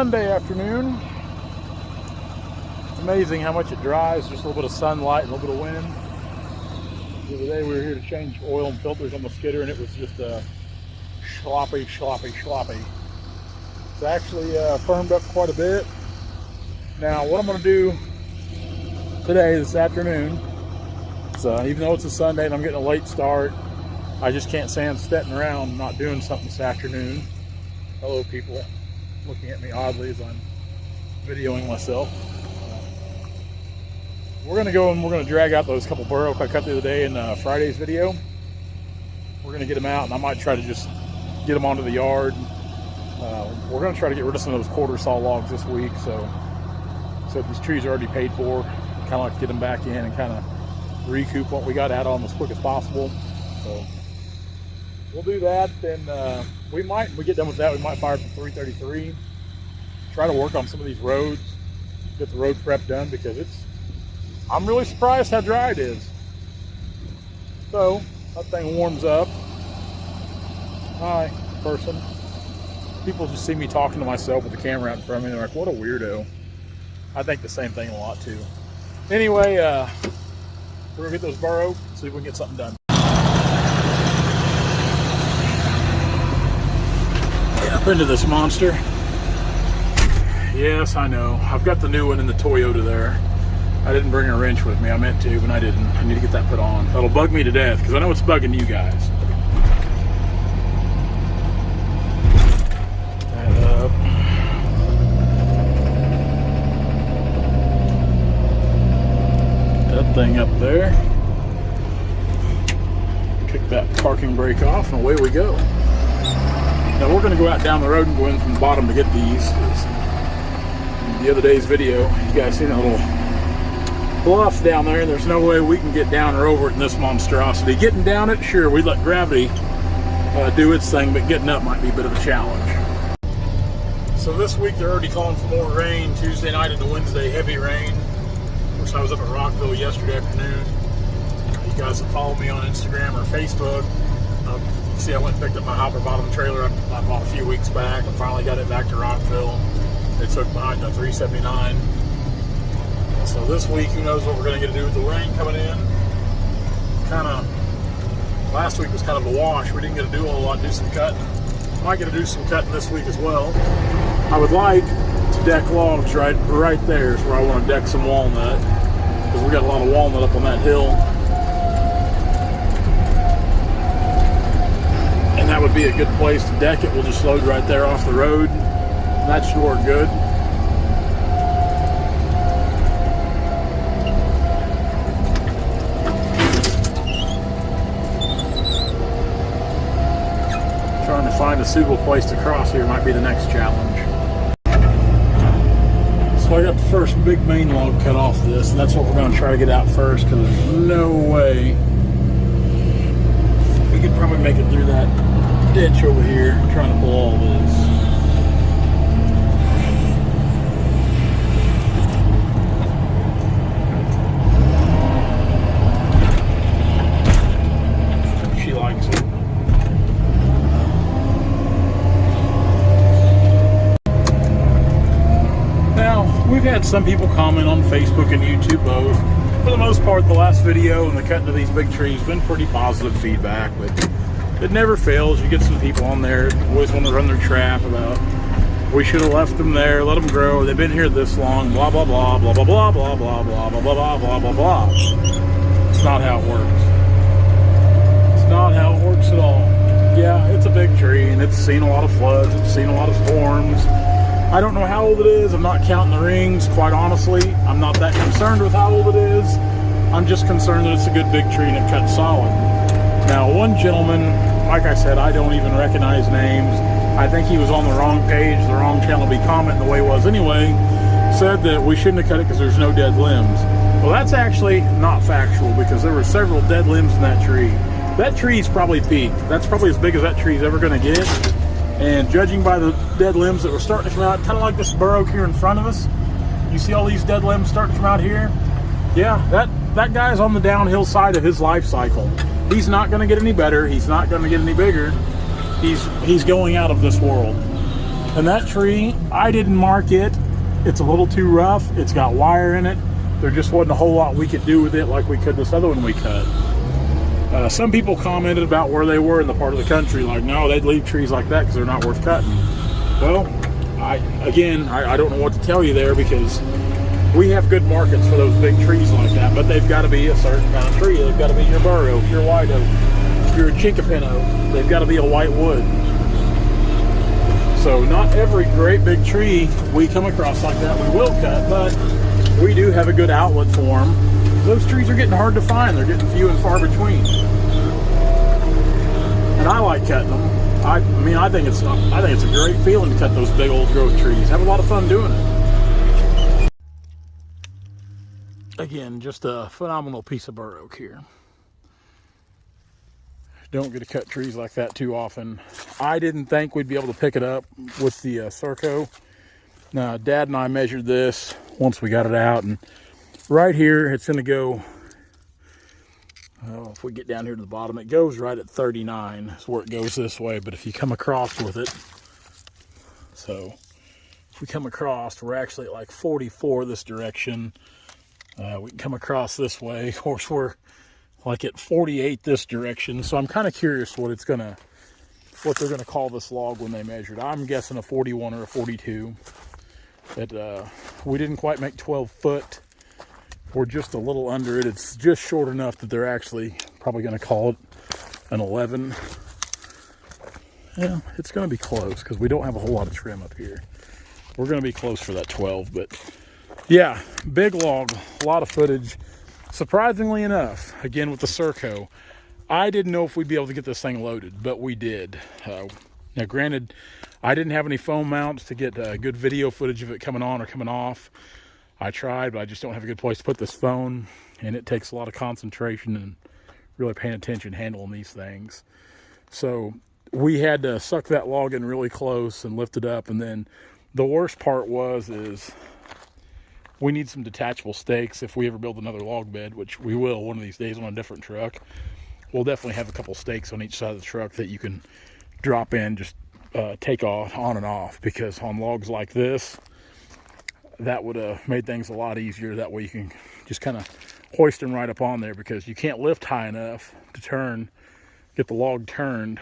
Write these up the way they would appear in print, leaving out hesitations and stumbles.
Sunday afternoon. It's amazing how much it dries, just a little bit of sunlight and a little bit of wind. The other day we were here to change oil and filters on the skidder and it was just sloppy. It's actually firmed up quite a bit. Now what I'm going to do today, this afternoon, is, even though it's a Sunday and I'm getting a late start, I just can't stand sitting around not doing something this afternoon. Hello people looking at me oddly as I'm videoing myself. We're going to go and we're going to drag out those couple Bur Oak I cut the other day in Friday's video. We're going to get them out and I might try to just get them onto the yard. We're going to try to get rid of some of those quarter saw logs this week, so these trees are already paid for. Kind of like to get them back in and kind of recoup what we got out on them as quick as possible. So we'll do that. Then we get done with that, we might fire up to 333. Try to work on some of these roads, get the road prep done, because I'm really surprised how dry it is. So that thing warms up. Hi, person. People just see me talking to myself with the camera out in front of me. They're like, what a weirdo. I think the same thing a lot too. Anyway, we're gonna get those Bur Oak, see if we can get something done. Get up into this monster. Yes, I know. I've got the new one in the Toyota there. I didn't bring a wrench with me. I meant to, but I didn't. I need to get that put on. That'll bug me to death, because I know it's bugging you guys. That up. That thing up there. Kick that parking brake off, and away we go. Now we're going to go out down the road and go in from the bottom to get these. The other day's video, you guys seen that little bluff down there, and there's no way we can get down or over it in this monstrosity. Getting down it, sure, we let gravity do its thing, but getting up might be a bit of a challenge. So this week they're already calling for more rain. Tuesday night into Wednesday, heavy rain. Of course, I was up at Rockville yesterday afternoon. You guys that follow me on Instagram or Facebook, you see I went and picked up my hopper bottom trailer I bought a few weeks back and finally got it back to Rockville. They took behind the 379. So this week, who knows what we're going to get to do with the rain coming in. Last week was kind of a wash. We didn't get to do a whole lot, do some cutting. Might get to do some cutting this week as well. I would like to deck logs right there is where I want to deck some walnut, because we got a lot of walnut up on that hill. And that would be a good place to deck it. We'll just load right there off the road. That should work good. Trying to find a suitable place to cross here might be the next challenge. So I got the first big main log cut off this, and that's what we're going to try to get out first, because there's no way we could probably make it through that ditch over here trying to pull all this. She likes it. We've had some people comment on Facebook and YouTube both. For the most part, the last video and the cutting of these big trees been pretty positive feedback, but it never fails. You get some people on there who always want to run their trap about, we should have left them there, let them grow, they've been here this long, blah blah blah blah blah blah blah blah blah blah blah blah blah blah. It's not how it works. It's not how it works at all. Yeah, it's a big tree and it's seen a lot of floods, it's seen a lot of storms. I don't know how old it is. I'm not counting the rings, quite honestly. I'm not that concerned with how old it is. I'm just concerned that it's a good big tree and it cuts solid. Now, one gentleman, like I said, I don't even recognize names. I think he was on the wrong page, the wrong channel to be commenting the way it was anyway, said that we shouldn't have cut it because there's no dead limbs. Well, that's actually not factual, because there were several dead limbs in that tree. That tree's probably peaked. That's probably as big as that tree's ever going to get. And judging by the dead limbs that were starting to come out, kind of like this Bur Oak here in front of us, you see all these dead limbs starting to come out here? Yeah, that guy's on the downhill side of his life cycle. He's not going to get any better. He's not going to get any bigger. He's going out of this world. And that tree, I didn't mark it. It's a little too rough. It's got wire in it. There just wasn't a whole lot we could do with it like we could this other one we cut. Some people commented about where they were in the part of the country, like, no, they'd leave trees like that because they're not worth cutting. Well, I don't know what to tell you there, because we have good markets for those big trees like that, but they've got to be a certain kind of tree. They've got to be your Bur Oak, your white oak, your chinkapin oak. They've got to be a white wood. So not every great big tree we come across like that we will cut, but we do have a good outlet for them. Those trees are getting hard to find. They're getting few and far between. And I like cutting them. I think it's a great feeling to cut those big old growth trees. Have a lot of fun doing it. Again, just a phenomenal piece of Bur Oak here. Don't get to cut trees like that too often. I didn't think we'd be able to pick it up with the Serco. Now, Dad and I measured this once we got it out, and right here it's going to go, if we get down here to the bottom, it goes right at 39 is where it goes this way. But if you come across with it, so if we come across, we're actually at like 44 this direction. We can come across this way. Of course, we're like at 48 this direction. So I'm kind of curious what they're gonna call this log when they measure it. I'm guessing a 41 or a 42. That we didn't quite make 12 foot. We're just a little under it. It's just short enough that they're actually probably gonna call it an 11. Yeah, it's gonna be close because we don't have a whole lot of trim up here. We're gonna be close for that 12, but yeah, big log, a lot of footage. Surprisingly enough, again with the Serco, I didn't know if we'd be able to get this thing loaded, but we did. Now granted, I didn't have any phone mounts to get good video footage of it coming on or coming off. I tried, but I just don't have a good place to put this phone, and it takes a lot of concentration and really paying attention handling these things. So we had to suck that log in really close and lift it up, and then the worst part is we need some detachable stakes if we ever build another log bed, which we will one of these days on a different truck. We'll definitely have a couple stakes on each side of the truck that you can drop in, just take off on and off, because on logs like this, that would have made things a lot easier. That way you can just kind of hoist them right up on there, because you can't lift high enough to get the log turned,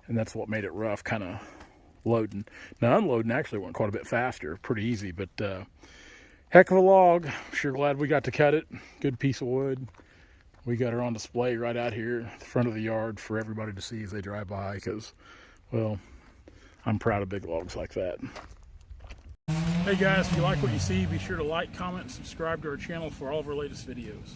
and that's what made it rough kind of loading. Now unloading actually went quite a bit faster, pretty easy, but heck of a log. Sure glad we got to cut it. Good piece of wood. We got her on display right out here at the front of the yard for everybody to see as they drive by, because, well, I'm proud of big logs like that. Hey guys, if you like what you see, be sure to like, comment, and subscribe to our channel for all of our latest videos.